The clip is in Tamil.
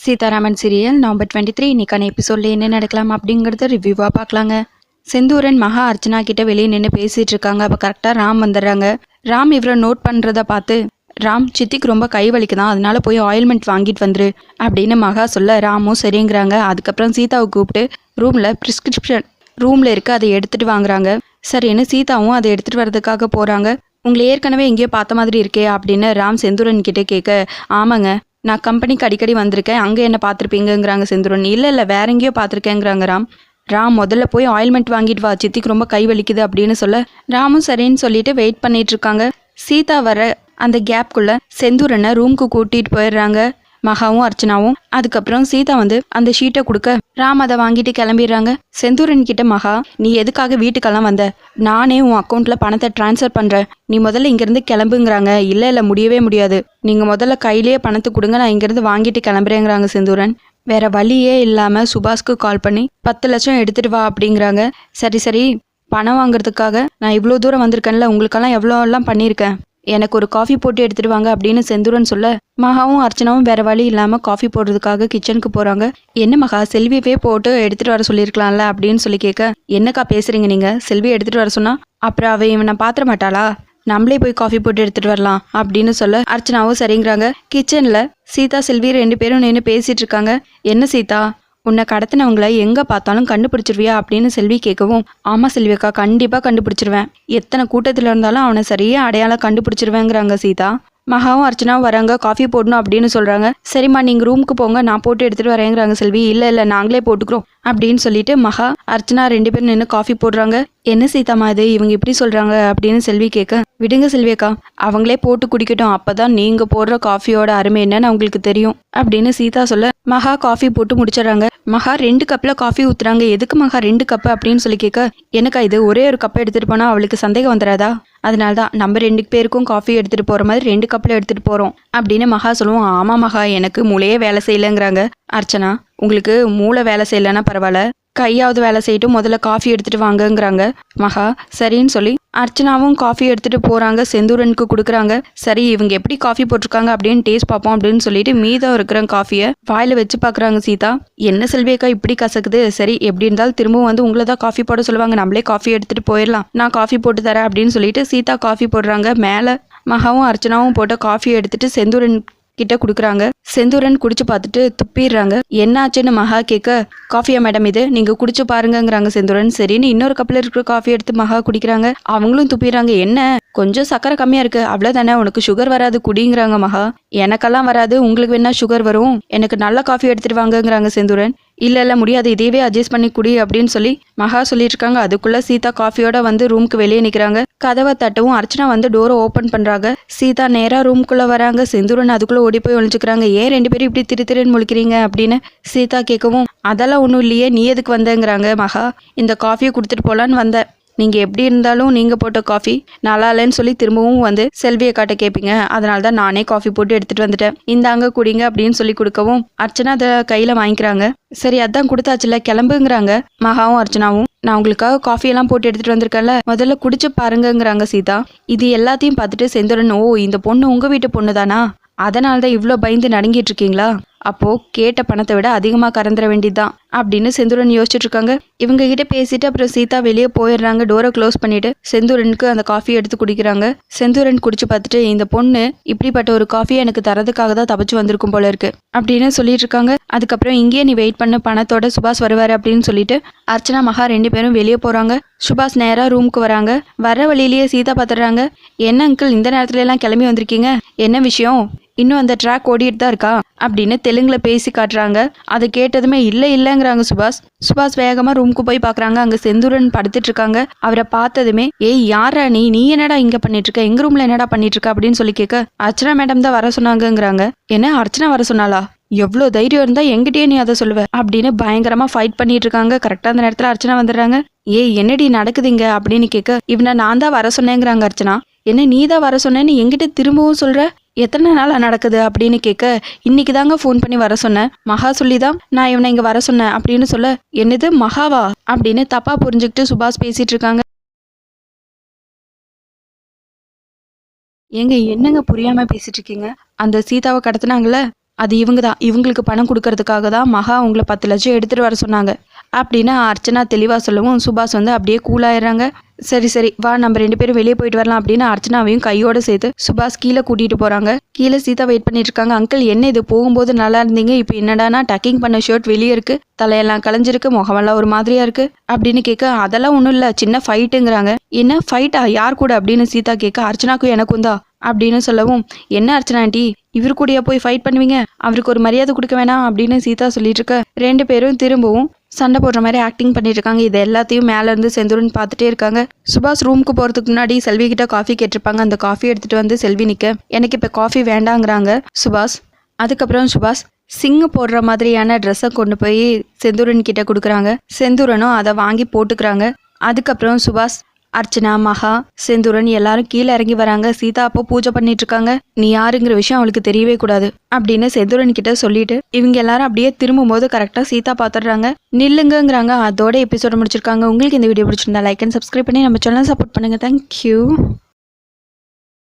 சீதாராமன் சீரியல் நவம்பர் 23 இன்னைக்கான எபிசோட்ல என்ன நடக்கலாம் அப்படிங்கறத ரிவ்யூவா பார்க்கலாங்க. செந்தூரன் மகா அர்ச்சனா கிட்ட வெளியே நின்று பேசிட்டு இருக்காங்க. அப்ப கரெக்டா ராம் வந்துடுறாங்க. ராம் இவரை நோட் பண்றத பார்த்து, ராம் சித்திக்கு ரொம்ப கை வலிக்குதான், அதனால போய் ஆயில்மெண்ட் வாங்கிட்டு வந்துரு அப்படின்னு மகா சொல்ல ராமும் சரிங்கிறாங்க. அதுக்கப்புறம் சீதாவை கூப்பிட்டு ரூம்ல பிரிஸ்கிரிப்ஷன் ரூம்ல இருக்கு, அதை எடுத்துட்டு வாங்குறாங்க. சரின்னு சீதாவும் அதை எடுத்துட்டு வர்றதுக்காக போறாங்க. உங்களை ஏற்கனவே எங்கேயோ பார்த்த மாதிரி இருக்கே அப்படின்னு ராம் செந்தூரன் கிட்ட கேட்க, ஆமாங்க, நான் கம்பெனிக்கு அடிக்கடி வந்திருக்கேன், அங்கே என்ன பார்த்துருப்பீங்கிறாங்க செந்தூரன். இல்லை வேற எங்கேயோ பார்த்துருக்கேங்கிறாங்க ராம். முதல்ல போய் ஆயில்மெண்ட் வாங்கிட்டு வா, சித்திக்கு ரொம்ப கை வலிக்குது அப்படின்னு சொல்ல ராமும் சரின்னு சொல்லிட்டு வெயிட் பண்ணிட்டு இருக்காங்க. சீதா வர அந்த கேப்குள்ள செந்தூரனை ரூமுக்கு கூட்டிட்டு போயிடுறாங்க மகாவும் அர்ச்சனாவும். அதுக்கப்புறம் சீதா வந்து அந்த ஷீட்டை கொடுக்க ராம் அதை வாங்கிட்டு கிளம்பிடுறாங்க. செந்தூரன் கிட்ட மகா, நீ எதுக்காக வீட்டுக்கெல்லாம் வந்த? நானே உன் அக்கௌண்ட்ல பணத்தை டிரான்ஸ்ஃபர் பண்றேன், நீ முதல்ல இங்கிருந்து கிளம்புங்கிறாங்க. இல்ல முடியவே முடியாது, நீங்க முதல்ல கையிலேயே பணத்தை கொடுங்க, நான் இங்கிருந்து வாங்கிட்டு கிளம்புறேங்கிறாங்க செந்தூரன். வேற வழியே இல்லாம சுபாஷ்க்கு கால் பண்ணி 10 லட்சம் எடுத்துட்டு வா அப்படிங்கிறாங்க. சரி பணம் வாங்குறதுக்காக நான் இவ்வளோ தூரம் வந்திருக்கேன்ல, உங்களுக்கெல்லாம் எவ்வளோலாம் பண்ணியிருக்கேன், எனக்கு ஒரு காஃபி போட்டு எடுத்துட்டு வாங்க அப்படின்னு செந்தூரன் சொல்ல மகாவும் அர்ச்சனாவும் வேற வழி இல்லாம காஃபி போடுறதுக்காக கிச்சனுக்கு போறாங்க. என்ன மகா, செல்வியவே போட்டு எடுத்துட்டு வர சொல்லியிருக்கலாம்ல அப்படின்னு சொல்லி கேட்க, என்னக்கா பேசுறீங்க நீங்க, செல்வி எடுத்துட்டு வர சொன்னா அப்புறம் அவ இவனை பாத்திர மாட்டாளா, நம்மளே போய் காஃபி போட்டு எடுத்துட்டு வரலாம் அப்படின்னு சொல்ல அர்ச்சனாவும் சரிங்கிறாங்க. கிச்சன்ல சீதா செல்வி 2 பேரும் நின்று பேசிட்டு இருக்காங்க. என்ன சீதா, உன்னை கடத்தினவங்களை எங்க பார்த்தாலும் கண்டுபிடிச்சிருவியா அப்படின்னு செல்வி கேட்கவும், ஆமா செல்வியக்கா, கண்டிப்பா கண்டுபிடிச்சிருவேன், எத்தனை கூட்டத்துல இருந்தாலும் அவனை சரியா அடையாளம் கண்டுபிடிச்சிருவேங்கிறாங்க சீதா. மகாவும் அர்ச்சனாவும் வராங்க, காஃபி போடணும் அப்படின்னு சொல்றாங்க. சரிம்மா நீங்க ரூமுக்கு போங்க, நான் போட்டு எடுத்துட்டு வரேங்கிறாங்க செல்வி. இல்ல நாங்களே போட்டுக்கிறோம் அப்படின்னு சொல்லிட்டு மகா அர்ச்சனா 2 பேரும் நின்று காஃபி போடுறாங்க. என்ன சீதாமா இது, இவங்க இப்படி சொல்றாங்க அப்படின்னு செல்வி கேட்க, விடுங்க செல்வியக்கா, அவங்களே போட்டு குடிக்கட்டும், அப்பதான் நீங்க போடுற காஃபியோட அருமை என்னன்னு அவங்களுக்கு தெரியும் அப்படின்னு சீதா சொல்ல மகா காஃபி போட்டு முடிச்சிடறாங்க. மகா 2 கப்ல காஃபி ஊத்துறாங்க. எதுக்கு மகா 2 கப்பு அப்படின்னு சொல்லி கேட்க, எனக்கா இது ஒரே ஒரு கப்பை எடுத்துட்டு போனா அவளுக்கு சந்தேகம் வந்துடாதா, அதனால்தான் நம்ம 2 பேருக்கும் காஃபி எடுத்துட்டு போற மாதிரி 2 கப்ல எடுத்துட்டு போறோம் அப்படின்னு மகா சொல்லுவோம். ஆமா மகா, எனக்கு மூளையே வேலை செய்யலங்கிறாங்க அர்ச்சனா. உங்களுக்கு மூளை வேலை செய்யலன்னா பரவாயில்ல, கையாவது வேலை செய்யட்டும், முதல்ல காஃபி எடுத்துட்டு வாங்கங்கிறாங்க மகா. சரின்னு சொல்லி அர்ச்சனாவும் காஃபி எடுத்துட்டு போறாங்க, செந்தூரனுக்கு கொடுக்குறாங்க. சரி இவங்க எப்படி காஃபி போட்டிருக்காங்க அப்படின்னு டேஸ்ட் பார்ப்போம் அப்படின்னு சொல்லிட்டு மீதம் இருக்கிற காஃபியை வாயில வச்சு பாக்குறாங்க சீதா. என்ன செல்வியக்கா இப்படி கசக்குது, சரி எப்படி இருந்தாலும் திரும்பவும் வந்து உங்களை தான் காஃபி போட சொல்லுவாங்க, நம்மளே காஃபி எடுத்துட்டு போயிடலாம், நான் காஃபி போட்டு தரேன் அப்படின்னு சொல்லிட்டு சீதா காஃபி போடுறாங்க. மேல மகாவும் அர்ச்சனாவும் போட்ட காஃபி எடுத்துட்டு செந்தூரன் கிட்ட குடுக்குறாங்க. செந்தூரன் குடிச்சு பார்த்துட்டு துப்பிடுறாங்க. என்னாச்சுன்னு மகா கேட்க, காஃபியா மேடம் இது, நீங்க குடிச்சு பாருங்கிறாங்க செந்தூரன். சரின்னு இன்னொரு கப்ல இருக்கிற காஃபி எடுத்து மகா குடிக்கிறாங்க. அவங்களும் துப்பிடுறாங்க. என்ன கொஞ்சம் சக்கரை கம்மியா இருக்கு, அவ்வளவுதானே, உனக்கு சுகர் வராது குடிங்கிறாங்க மகா. எனக்கெல்லாம் வராது, உங்களுக்கு வேணா சுகர் வரும், எனக்கு நல்ல காஃபி எடுத்துட்டு வாங்கங்கிறாங்க செந்தூரன். இல்ல முடியாது, இதையவே அட்ஜஸ்ட் பண்ணி குடி அப்படின்னு சொல்லி மகா சொல்லிட்டு இருக்காங்க. அதுக்குள்ள சீதா காஃபியோட வந்து ரூமுக்கு வெளியே நிக்கிறாங்க. கதவை தட்டவும் அர்ச்சனா வந்து டோரை ஓபன் பண்றாங்க. சீதா நேரா ரூமுக்குள்ள வராங்க. செந்தூரன் அதுக்குள்ள ஓடி போய் ஒழிச்சுக்கிறாங்க. ஏன் 2 பேரும் இப்படி திருன்னு முழிக்கிறீங்க அப்படின்னு சீதா கேட்கவும், அதெல்லாம் ஒன்றும் இல்லையே, நீ எதுக்கு வந்தங்கிறாங்க மகா. இந்த காஃபியை கொடுத்துட்டு போலான்னு வந்த, நீங்க எப்படி இருந்தாலும் நீங்க போட்ட காஃபி நல்லா இல்லைன்னு சொல்லி திரும்பவும் வந்து செல்வியை காட்ட கேட்பீங்க, அதனால தான் நானே காஃபி போட்டு எடுத்துட்டு வந்துட்டேன், இந்தாங்க குடிங்க அப்படின்னு சொல்லி கொடுக்கவும் அர்ச்சனா அதை கையில வாங்கிக்கிறாங்க. சரி அதான் கொடுத்தாச்சுல, கிளம்புங்கிறாங்க மகாவும் அர்ச்சனாவும். நான் உங்களுக்காக காஃபி எல்லாம் போட்டு எடுத்துட்டு வந்திருக்கேன்ல, முதல்ல குடிச்சு பாருங்கிறாங்க சீதா. இது எல்லாத்தையும் பார்த்துட்டு செந்தூரன், ஓ இந்த பொண்ணு உங்க வீட்டு பொண்ணு தானா, அதனாலதான் இவ்வளோ பயந்து நடுங்கிட்டு இருக்கீங்களா, அப்போ கேட்ட பணத்தை விட அதிகமாக கறந்துட வேண்டியதுதான் அப்படின்னு செந்தூரன் யோசிச்சுட்டு இருக்காங்க. இவங்க கிட்ட பேசிட்டு அப்புறம் சீதா வெளியே போயிடுறாங்க. டோரை க்ளோஸ் பண்ணிட்டு செந்தூரனுக்கு அந்த காஃபி எடுத்து குடிக்கிறாங்க. செந்தூரன் குடிச்சு பார்த்துட்டு, இந்த பொண்ணு இப்படிப்பட்ட ஒரு காஃபியை எனக்கு தரதுக்காக தான் தப்பிச்சு வந்திருக்கும் போல இருக்கு அப்படின்னு சொல்லிட்டு இருக்காங்க. அதுக்கப்புறம் இங்கேயே நீ வெயிட் பண்ண, பணத்தோட சுபாஷ் வருவாரு அப்படின்னு சொல்லிட்டு அர்ச்சனா மகா 2 பேரும் வெளியே போறாங்க. சுபாஷ் நேரா ரூமுக்கு வராங்க. வர வழியிலேயே சீதா பார்த்துடுறாங்க. என்ன அங்கிள் இந்த நேரத்துல எல்லாம் கிளம்பி வந்திருக்கீங்க, என்ன விஷயம், இன்னும் அந்த ட்ராக் ஓடிட்டு தான் இருக்கா அப்படின்னு தெலுங்குல பேசி காட்டுறாங்க. அதை கேட்டதுமே இல்லைங்கிறாங்க சுபாஷ் வேகமா ரூமுக்கு போய் பாக்குறாங்க. அங்க செந்தூரன் படுத்துட்டு இருக்காங்க. அவரை பார்த்ததுமே, ஏய் யாரா நீ என்னடா இங்க பண்ணிட்டு இருக்க, எங்க ரூம்ல என்னடா பண்ணிட்டு இருக்க அப்படின்னு சொல்லி கேட்க, அர்ச்சனா மேடம் தான் வர சொன்னாங்கிறாங்க. என்ன அர்ச்சனா வர சொன்னாலா, எவ்வளோ தைரியம் இருந்தா எங்கிட்டயே நீ அதை சொல்லுவ அப்படின்னு பயங்கரமா ஃபைட் பண்ணிட்டு இருக்காங்க. கரெக்டா அந்த நேரத்துல அர்ச்சனா வந்துடுறாங்க. ஏய் என்னடி நடக்குதுங்க அப்படின்னு கேட்க, இவனை நான் தான் வர சொன்னேங்கிறாங்க அர்ச்சனா. என்ன நீ தான் வர சொன்னேன்னு என்கிட்ட திரும்பவும் சொல்ற, எத்தனை நாளாக நடக்குது அப்படின்னு கேட்க, இன்னைக்கு தாங்க ஃபோன் பண்ணி வர சொன்னேன், மகா சொல்லிதான் நான் இவனை இங்க வர சொன்னேன் அப்படின்னு சொல்ல, என்னது மகாவா அப்படின்னு தப்பா புரிஞ்சுக்கிட்டு சுபாஷ் பேசிட்டு இருக்காங்க. ஏங்க என்னங்க புரியாம பேசிட்டு இருக்கீங்க, அந்த சீதாவை கடத்தினாங்கல்ல அது இவங்க தான், இவங்களுக்கு பணம் கொடுக்கறதுக்காக தான் மகா அவங்கள 10 லட்சம் எடுத்துகிட்டு வர சொன்னாங்க அப்படின்னு அர்ச்சனா தெளிவாக சொல்லவும் சுபாஷ் வந்து அப்படியே கூலாயிடுறாங்க. சரி சரி வா நம்ம 2 பேரும் வெளியே போயிட்டு வரலாம் அப்படின்னு அர்ச்சனாவையும் கையோட சேர்த்து சுபாஷ் கீழே கூட்டிகிட்டு போகிறாங்க. கீழே சீதா வெயிட் பண்ணிட்டு இருக்காங்க. அங்கிள் என்ன இது, போகும்போது நல்லா இருந்தீங்க, இப்போ என்னடானா டக்கிங் பண்ண ஷர்ட் வெளியே இருக்குது, தலையெல்லாம் கலைஞ்சிருக்கு, முகமெல்லாம் ஒரு மாதிரியா இருக்குது அப்படின்னு கேட்க, அதெல்லாம் ஒன்றும் இல்லை சின்ன ஃபைட்டுங்கிறாங்க. என்ன ஃபைட்டா, யார் கூட அப்படின்னு சீதா கேட்க, அர்ச்சனாக்கும் எனக்கும் தான் அப்படின்னு சொல்லவும், என்ன அர்ச்சனா ஆண்டி இவரு கூடயா போய் ஃபைட் பண்ணுவீங்க, அவருக்கு ஒரு மரியாதை கொடுக்க வேணாம் அப்படின்னு சீதா சொல்லிட்டு இருக்க. 2 பேரும் திரும்பவும் சண்டை போடுற மாதிரி ஆக்டிங் பண்ணிட்டு இருக்காங்க. இது எல்லாத்தையும் மேல இருந்து செந்தூரன் பார்த்துட்டே இருக்காங்க. சுபாஷ் ரூமுக்கு போறதுக்கு முன்னாடி செல்வி கிட்ட காஃபி கேட்டிருப்பாங்க. அந்த காஃபி எடுத்துட்டு வந்து செல்வி நிக்க, எனக்கு இப்ப காஃபி வேண்டாங்கிறாங்க சுபாஷ். அதுக்கப்புறம் சுபாஷ் சிங்கு போடுற மாதிரியான ட்ரெஸ்ஸை கொண்டு போய் செந்தூரன் கிட்ட கொடுக்குறாங்க. செந்தூரனும் அதை வாங்கி போட்டுக்கிறாங்க. அதுக்கப்புறம் சுபாஷ், அர்ச்சனா, மகா, செந்தூரன் எல்லாரும் கீழே இறங்கி வராங்க. சீதா அப்போ பூஜை பண்ணிட்டு இருக்காங்க. நீ யாருங்கிற விஷயம் அவளுக்கு தெரியவே கூடாது அப்படின்னு செந்தூரன் கிட்ட சொல்லிட்டு இவங்க எல்லாரும் அப்படியே திரும்பும் போது கரெக்டா சீதா பாத்துடுறாங்க. நில்லுங்கிறாங்க. அதோட எபிசோட முடிச்சிருக்காங்க. உங்களுக்கு இந்த வீடியோ பிடிச்சிருந்தா லைக் அண்ட் சப்ஸ்கிரைப் பண்ணி நம்ம சேனல் சப்போர்ட் பண்ணுங்க. தேங்க்யூ.